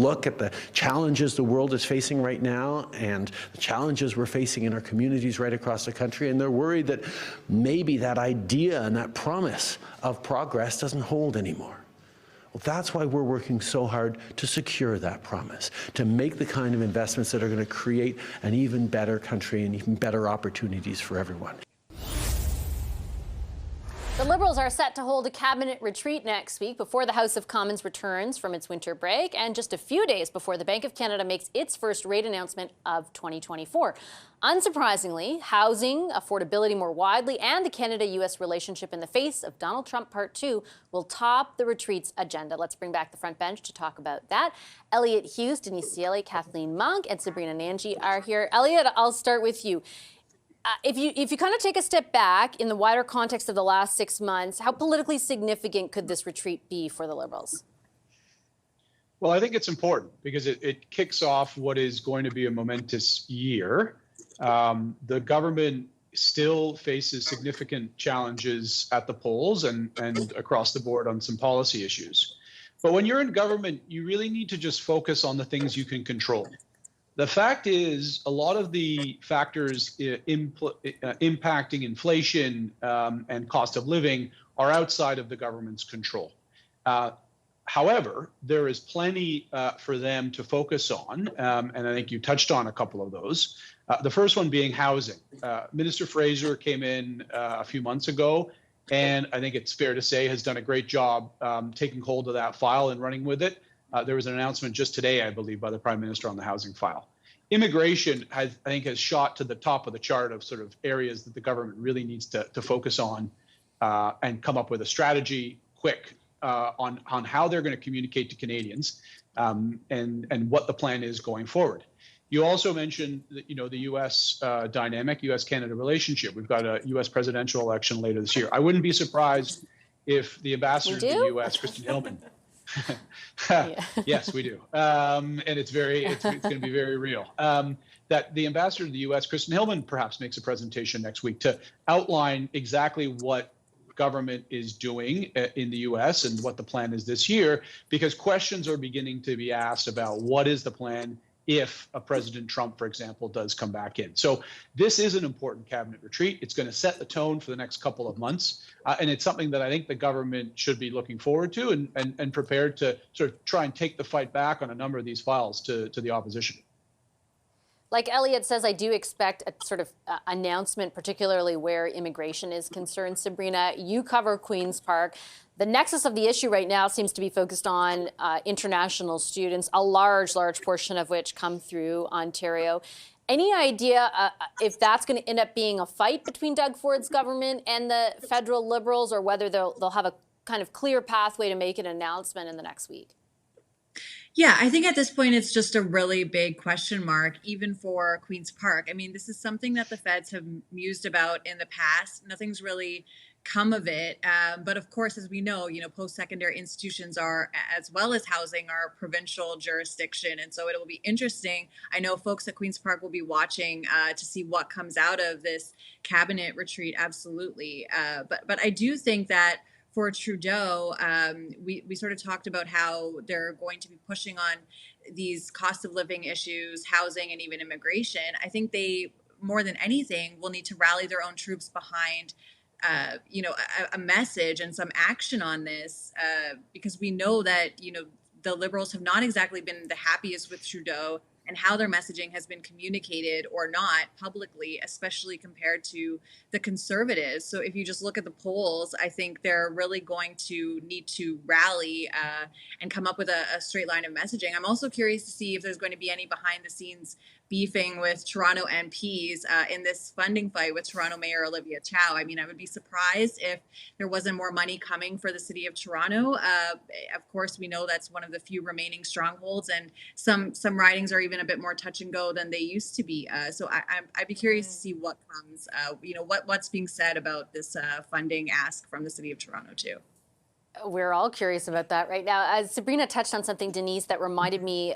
look at the challenges the world is facing right now and the challenges we're facing in our communities right across the country, and they're worried that maybe that idea and that promise of progress doesn't hold anymore. Well, that's why we're working so hard to secure that promise, to make the kind of investments that are going to create an even better country and even better opportunities for everyone. The Liberals are set to hold a cabinet retreat next week before the House of Commons returns from its winter break and just a few days before the Bank of Canada makes its first rate announcement of 2024. Unsurprisingly, housing, affordability more widely, and the Canada-U.S. relationship in the face of Donald Trump Part 2 will top the retreat's agenda. Let's bring back the front bench to talk about that. Elliott Hughes, Denise Cieli, Kathleen Monk, and Sabrina Nanji are here. Elliott, I'll start with you. If you kind of take a step back in the wider context of the last 6 months, how politically significant could this retreat be for the Liberals? Well, I think it's important because it kicks off what is going to be a momentous year. The government still faces significant challenges at the polls and across the board on some policy issues. But when you're in government, you really need to just focus on the things you can control. The fact is, a lot of the factors impacting inflation and cost of living are outside of the government's control. However, there is plenty for them to focus on, and I think you touched on a couple of those. The first one being housing. Minister Fraser came in a few months ago, and I think it's fair to say has done a great job taking hold of that file and running with it. There was an announcement just today, I believe, by the Prime Minister on the housing file. Immigration, I think, has shot to the top of the chart of sort of areas that the government really needs to focus on and come up with a strategy quick on how they're going to communicate to Canadians and what the plan is going forward. You also mentioned that, the U.S. dynamic, U.S.-Canada relationship. We've got a U.S. presidential election later this year. I wouldn't be surprised if the ambassador to the U.S., Kristen Hillman, yes, we do. And it's going to be very real. That the ambassador to the U.S., Kristen Hillman, perhaps makes a presentation next week to outline exactly what government is doing in the U.S. and what the plan is this year, because questions are beginning to be asked about what is the plan if a President Trump, for example, does come back in. So this is an important cabinet retreat. It's going to set the tone for the next couple of months. And it's something that I think the government should be looking forward to and prepared to sort of try and take the fight back on a number of these files to the opposition. Like Elliott says, I do expect a sort of announcement, particularly where immigration is concerned. Sabrina, you cover Queen's Park. The nexus of the issue right now seems to be focused on international students, a large portion of which come through Ontario. Any idea if that's going to end up being a fight between Doug Ford's government and the federal Liberals, or whether they'll have a kind of clear pathway to make an announcement in the next week? Yeah, I think at this point, it's just a really big question mark, even for Queen's Park. I mean, this is something that the feds have mused about in the past. Nothing's really come of it. But of course, as we know, post-secondary institutions are, as well as housing, are provincial jurisdiction. And so it will be interesting. I know folks at Queen's Park will be watching to see what comes out of this cabinet retreat. Absolutely. But I do think that for Trudeau, we sort of talked about how they're going to be pushing on these cost of living issues, housing, and even immigration. I think they, more than anything, will need to rally their own troops behind a message and some action on this, because we know that, the Liberals have not exactly been the happiest with Trudeau and how their messaging has been communicated or not publicly, especially compared to the Conservatives. So if you just look at the polls, I think they're really going to need to rally and come up with a straight line of messaging. I'm also curious to see if there's going to be any behind the scenes beefing with Toronto MPs in this funding fight with Toronto Mayor Olivia Chow. I mean, I would be surprised if there wasn't more money coming for the city of Toronto. Of course, we know that's one of the few remaining strongholds, and some ridings are even a bit more touch and go than they used to be. So I'd be curious to see what comes, what's being said about this funding ask from the city of Toronto too. We're all curious about that right now. Sabrina touched on something, Denise, that reminded me,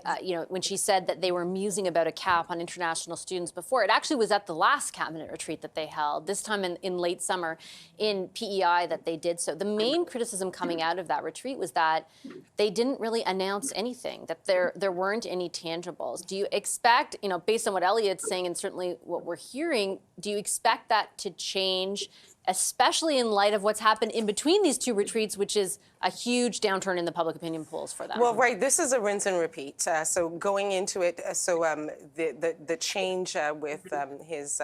when she said that they were musing about a cap on international students before. It actually was at the last cabinet retreat that they held, this time in late summer in PEI that they did so. The main criticism coming out of that retreat was that they didn't really announce anything, that there weren't any tangibles. Do you expect, based on what Elliot's saying and certainly what we're hearing, do you expect that to change, especially in light of what's happened in between these two retreats, which is a huge downturn in the public opinion polls for them? Well, right. This is a rinse and repeat. So going into it, the change with his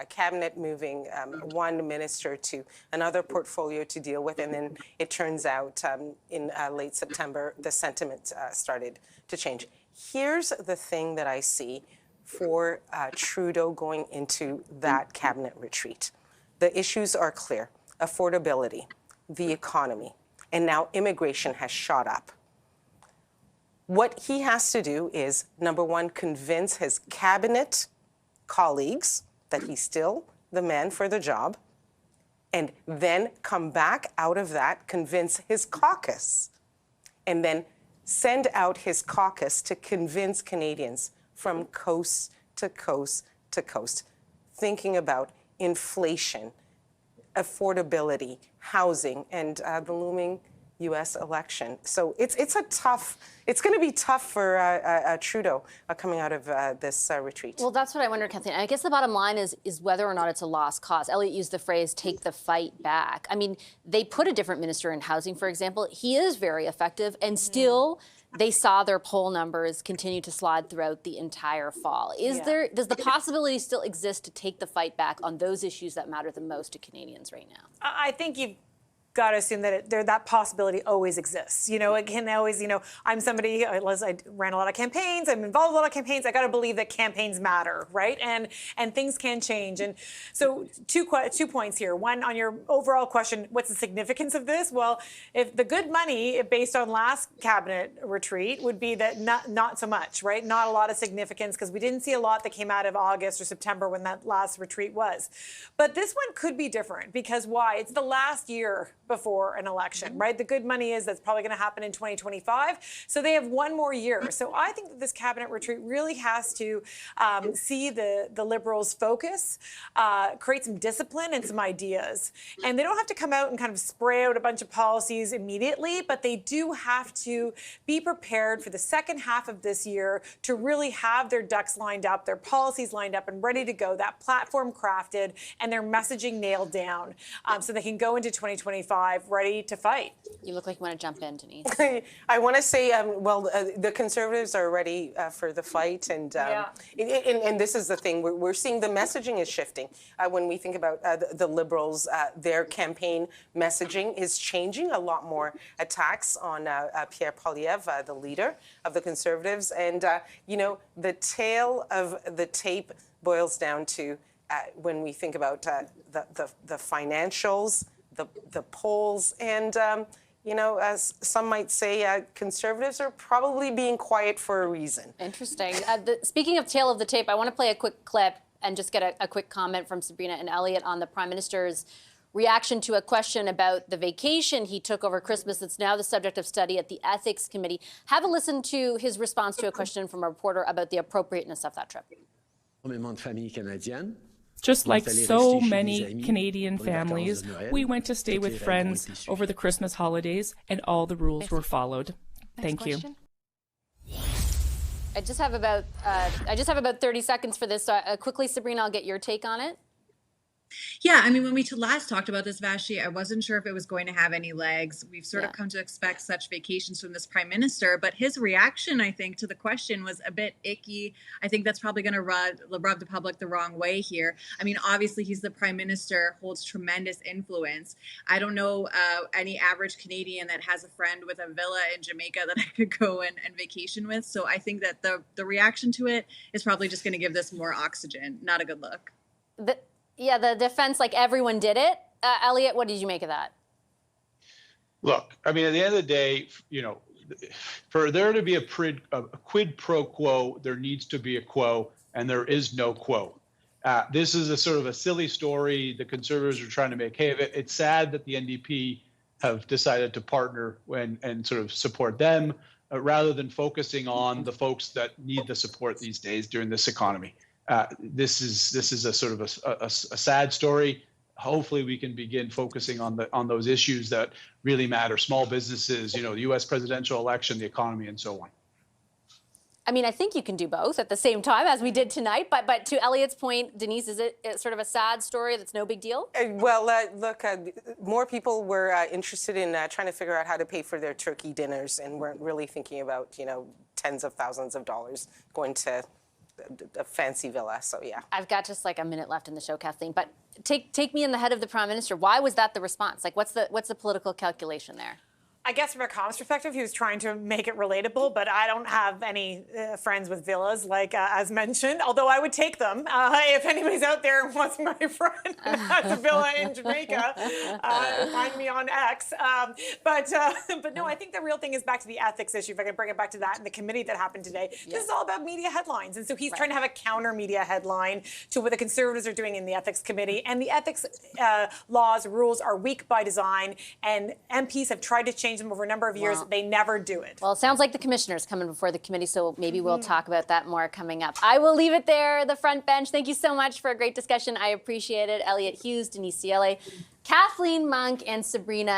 cabinet moving one minister to another portfolio to deal with, and then it turns out in late September, the sentiment started to change. Here's the thing that I see for Trudeau going into that cabinet retreat. The issues are clear: affordability, the economy, and now immigration has shot up. What he has to do is, number one, convince his cabinet colleagues that he's still the man for the job, and then come back out of that, convince his caucus, and then send out his caucus to convince Canadians from coast to coast to coast, thinking about inflation, affordability, housing, and the looming U.S. election. So it's going to be tough for Trudeau coming out of this retreat. Well, that's what I wondered, Kathleen. I guess the bottom line is whether or not it's a lost cause. Elliot used the phrase, take the fight back. I mean, they put a different minister in housing, for example. He is very effective, and still they saw their poll numbers continue to slide throughout the entire fall. Does the possibility still exist to take the fight back on those issues that matter the most to Canadians right now? I think you've got to assume that that possibility always exists. It can always, I'm somebody, I ran a lot of campaigns, I'm involved in a lot of campaigns, I got to believe that campaigns matter, right? And things can change. And so two points here. One, on your overall question, what's the significance of this? Well, if the good money, based on last cabinet retreat, would be that not so much, right? Not a lot of significance, because we didn't see a lot that came out of August or September when that last retreat was. But this one could be different, because why? It's the last year before an election, right? The good money is that's probably going to happen in 2025. So they have one more year. So I think that this cabinet retreat really has to see the Liberals focus, create some discipline and some ideas. And they don't have to come out and kind of spray out a bunch of policies immediately, but they do have to be prepared for the second half of this year to really have their ducks lined up, their policies lined up and ready to go, that platform crafted and their messaging nailed down, so they can go into 2025 ready to fight. You look like you want to jump in, Denise. I want to say, the Conservatives are ready for the fight, and this is the thing. We're seeing the messaging is shifting. When we think about the Liberals, their campaign messaging is changing. A lot more attacks on Pierre Poilievre, the leader of the Conservatives, and the tale of the tape boils down to when we think about the financials, the polls, and as some might say, Conservatives are probably being quiet for a reason. Interesting. Speaking of tail of the tape, I want to play a quick clip and just get a quick comment from Sabrina and Elliot on the Prime Minister's reaction to a question about the vacation he took over Christmas that's now the subject of study at the Ethics Committee. Have a listen to his response to a question from a reporter about the appropriateness of that trip. Just like so many Canadian families, we went to stay with friends over the Christmas holidays, and all the rules were followed. Thank you. I just have about 30 seconds for this. So quickly, Sabrina, I'll get your take on it. Yeah, I mean, when we last talked about this, Vashti, I wasn't sure if it was going to have any legs. We've sort of come to expect such vacations from this prime minister, but his reaction, I think, to the question was a bit icky. I think that's probably going to rub the public the wrong way here. I mean, obviously, he's the prime minister, holds tremendous influence. I don't know any average Canadian that has a friend with a villa in Jamaica that I could go and vacation with. So I think that the reaction to it is probably just going to give this more oxygen. Not a good look. Yeah, the defense, like everyone did it. Elliot, what did you make of that? Look, I mean, at the end of the day, for there to be a quid pro quo, there needs to be a quo, and there is no quo. This is a sort of a silly story. The Conservatives are trying to make hay of it. It's sad that the NDP have decided to partner and sort of support them rather than focusing on the folks that need the support these days during this economy. This is a sort of a sad story. Hopefully we can begin focusing on those issues that really matter: small businesses, the U.S. presidential election, the economy, and so on. I mean, I think you can do both at the same time, as we did tonight. But to Elliot's point, Denise, is it sort of a sad story that's no big deal? Well, look, more people were interested in trying to figure out how to pay for their turkey dinners and weren't really thinking about, tens of thousands of dollars going to a fancy villa. So, yeah. I've got just like a minute left in the show, Kathleen. But take me in the head of the Prime Minister. Why was that the response? Like, what's the political calculation there? I guess from a comms perspective, he was trying to make it relatable, but I don't have any friends with villas, like as mentioned, although I would take them. If anybody's out there and wants my friend has a villa in Jamaica, find me on X. But no, I think the real thing is back to the ethics issue, if I can bring it back to that, and the committee that happened today. Yeah. This is all about media headlines. And so he's trying to have a counter media headline to what the Conservatives are doing in the ethics committee. And the ethics laws, rules are weak by design, and MPs have tried to change them over a number of years. They never do it. Well, it sounds like the commissioner's coming before the committee, so maybe we'll talk about that more coming up. I will leave it there, the front bench. Thank you so much for a great discussion. I appreciate it. Elliot Hughes, Denise Ciele, Kathleen Monk, and Sabrina